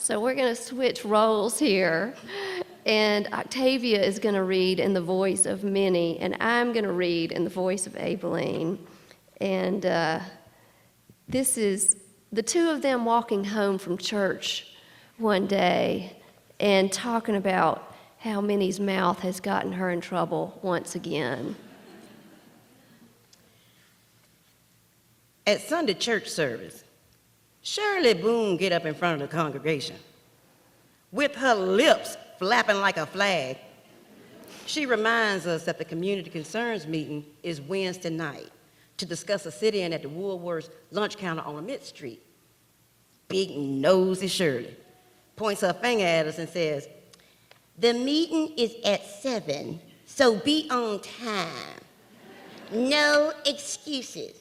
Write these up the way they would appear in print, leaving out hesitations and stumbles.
So we're going to switch roles here. And Octavia is going to read in the voice of Minnie, and I'm going to read in the voice of Aibileen. And this is the two of them walking home from church one day and talking about how Minnie's mouth has gotten her in trouble once again. At Sunday church service, Shirley Boone get up in front of the congregation. With her lips flapping like a flag, she reminds us that the Community Concerns meeting is Wednesday night to discuss a sit-in at the Woolworth's lunch counter on Mid Street. Big nosy Shirley points her finger at us and says, "The meeting is at 7, so be on time. No excuses."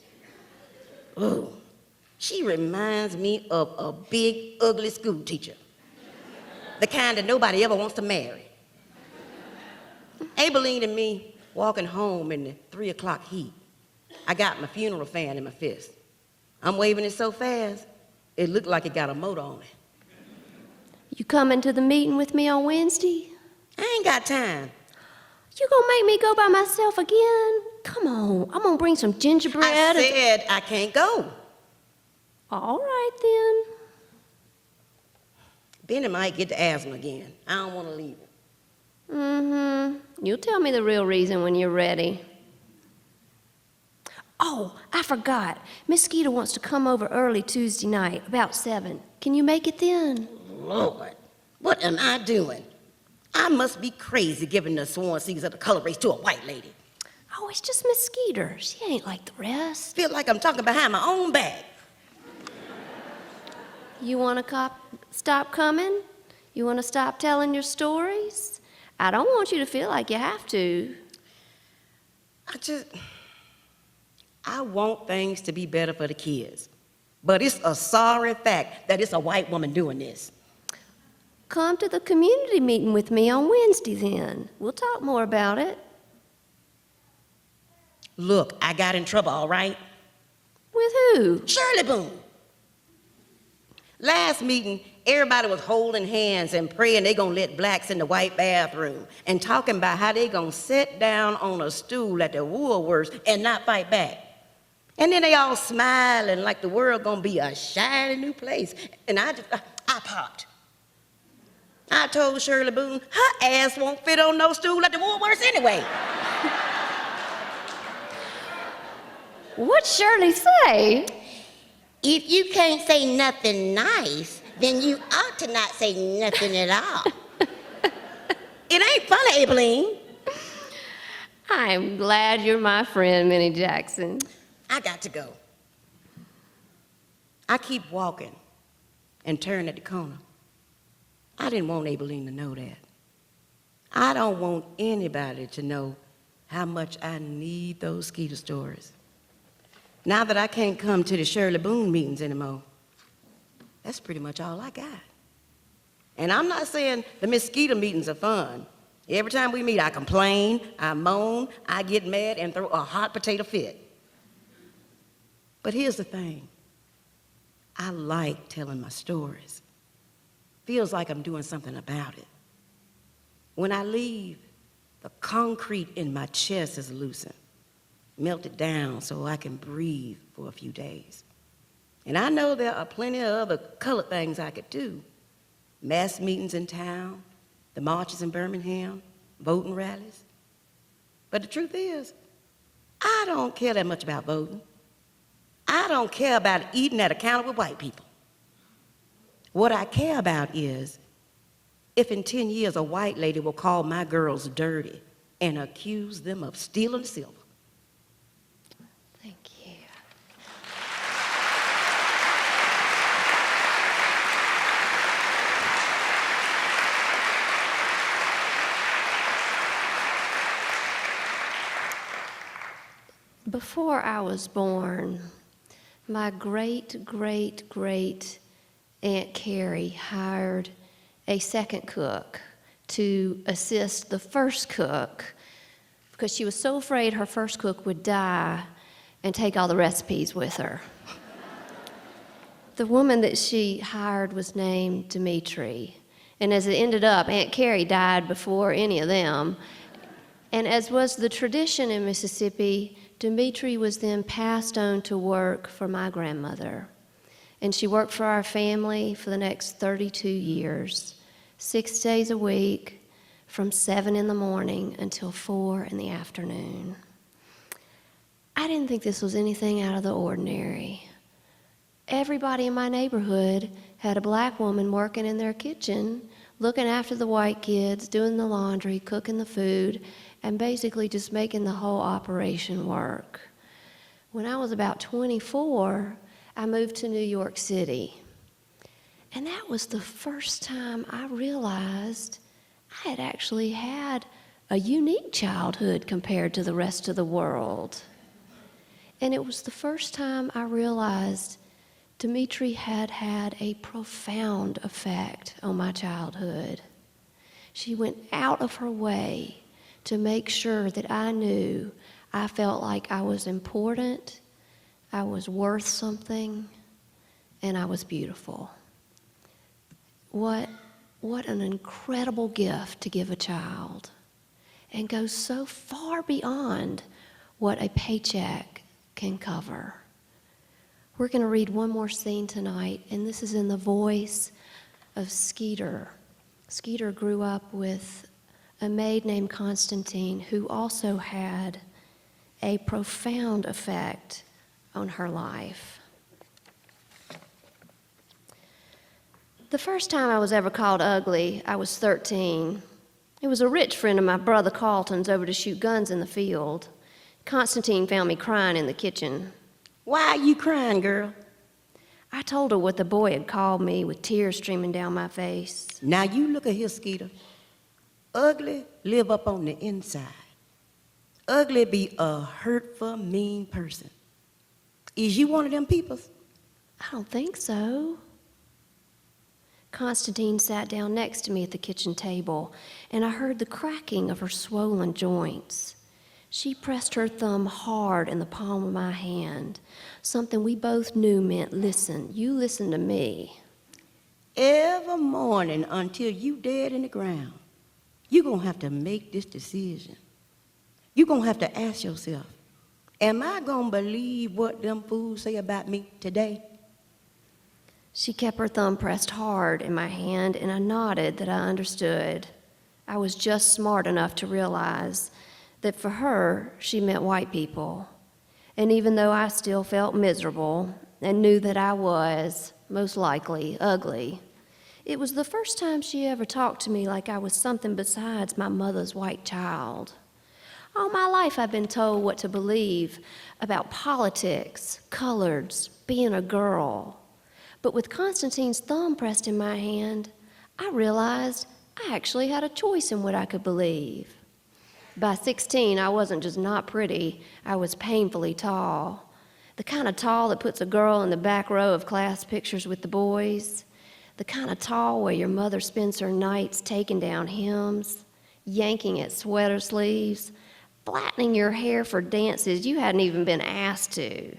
Ooh, she reminds me of a big, ugly school teacher. The kind that nobody ever wants to marry. Aibileen and me walking home in the 3 o'clock heat. I got my funeral fan in my fist. I'm waving it so fast, it looked like it got a motor on it. You coming to the meeting with me on Wednesday? I ain't got time. You gonna make me go by myself again? Come on, I'm gonna bring some gingerbread. I said I can't go. All right then. Benny might get the asthma again. I don't want to leave him. Mm-hmm. You'll tell me the real reason when you're ready. Oh, I forgot. Miss Skeeter wants to come over early Tuesday night, about 7. Can you make it then? Lord, what am I doing? I must be crazy giving the sworn seeds of the color race to a white lady. Oh, it's just Miss Skeeter. She ain't like the rest. Feel like I'm talking behind my own back. You want to stop coming? You want to stop telling your stories? I don't want you to feel like you have to. I want things to be better for the kids. But it's a sorry fact that it's a white woman doing this. Come to the community meeting with me on Wednesday then. We'll talk more about it. Look, I got in trouble, all right? With who? Shirley Boone. Last meeting, everybody was holding hands and praying they gonna let blacks in the white bathroom and talking about how they gonna sit down on a stool at the Woolworths and not fight back. And then they all smiling like the world gonna be a shiny new place. And I popped. I told Shirley Boone her ass won't fit on no stool at the Woolworths anyway. What'd Shirley say? If you can't say nothing nice, then you ought to not say nothing at all. It ain't funny, Aibileen. I'm glad you're my friend, Minnie Jackson. I got to go. I keep walking and turn at the corner. I didn't want Aibileen to know that. I don't want anybody to know how much I need those Skeeter stories. Now that I can't come to the Shirley Boone meetings anymore, that's pretty much all I got. And I'm not saying the Miss Skeeter meetings are fun. Every time we meet, I complain, I moan, I get mad, and throw a hot potato fit. But here's the thing. I like telling my stories. Feels like I'm doing something about it. When I leave, the concrete in my chest is loosened. Melted down so I can breathe for a few days. And I know there are plenty of other colored things I could do. Mass meetings in town, the marches in Birmingham, voting rallies. But the truth is, I don't care that much about voting. I don't care about eating at a counter with white people. What I care about is if in 10 years a white lady will call my girls dirty and accuse them of stealing silver. Thank you. Before I was born, my great-great-great Aunt Carrie hired a second cook to assist the first cook because she was so afraid her first cook would die and take all the recipes with her. The woman that she hired was named Dimitri. And as it ended up, Aunt Carrie died before any of them. And as was the tradition in Mississippi, Dimitri was then passed on to work for my grandmother. And she worked for our family for the next 32 years, 6 days a week, from 7 in the morning until 4 in the afternoon. I didn't think this was anything out of the ordinary. Everybody in my neighborhood had a black woman working in their kitchen, looking after the white kids, doing the laundry, cooking the food, and basically just making the whole operation work. When I was about 24, I moved to New York City. And that was the first time I realized I had actually had a unique childhood compared to the rest of the world. And it was the first time I realized Dimitri had had a profound effect on my childhood. She went out of her way to make sure that I knew I felt like I was important, I was worth something, and I was beautiful. What an incredible gift to give a child, and goes so far beyond what a paycheck can cover. We're going to read one more scene tonight, and this is in the voice of Skeeter. Skeeter grew up with a maid named Constantine who also had a profound effect on her life. The first time I was ever called ugly, I was 13. It was a rich friend of my brother Carlton's over to shoot guns in the field. Constantine found me crying in the kitchen. Why are you crying, girl? I told her what the boy had called me with tears streaming down my face. Now you look at here, Skeeter. Ugly live up on the inside. Ugly be a hurtful, mean person. Is you one of them people? I don't think so. Constantine sat down next to me at the kitchen table, and I heard the cracking of her swollen joints. She pressed her thumb hard in the palm of my hand, something we both knew meant, listen, you listen to me. Every morning until you dead in the ground, you're going to have to make this decision. You're going to have to ask yourself, am I going to believe what them fools say about me today? She kept her thumb pressed hard in my hand, and I nodded that I understood. I was just smart enough to realize that for her, she meant white people. And even though I still felt miserable and knew that I was, most likely, ugly, it was the first time she ever talked to me like I was something besides my mother's white child. All my life I've been told what to believe about politics, coloreds, being a girl. But with Constantine's thumb pressed in my hand, I realized I actually had a choice in what I could believe. By 16, I wasn't just not pretty, I was painfully tall. The kind of tall that puts a girl in the back row of class pictures with the boys. The kind of tall where your mother spends her nights taking down hems, yanking at sweater sleeves, flattening your hair for dances you hadn't even been asked to.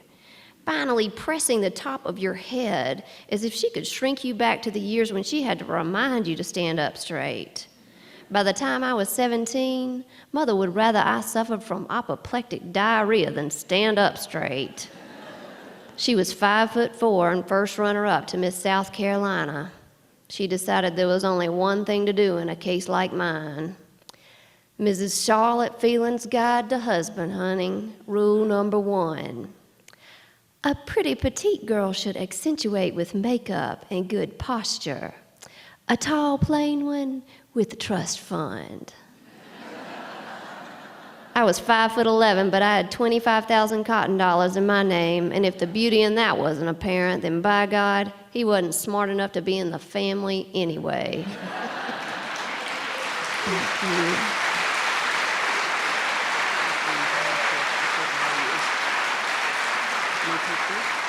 Finally pressing the top of your head as if she could shrink you back to the years when she had to remind you to stand up straight. By the time I was 17, Mother would rather I suffered from apoplectic diarrhea than stand up straight. She was 5'4" and first runner-up to Miss South Carolina. She decided there was only one thing to do in a case like mine. Mrs. Charlotte Phelan's Guide to Husband Hunting, rule number 1. A pretty petite girl should accentuate with makeup and good posture. A tall, plain one with a trust fund. I was 5'11", but I had 25,000 cotton dollars in my name, and if the beauty in that wasn't apparent, then by God, he wasn't smart enough to be in the family anyway. Thank you.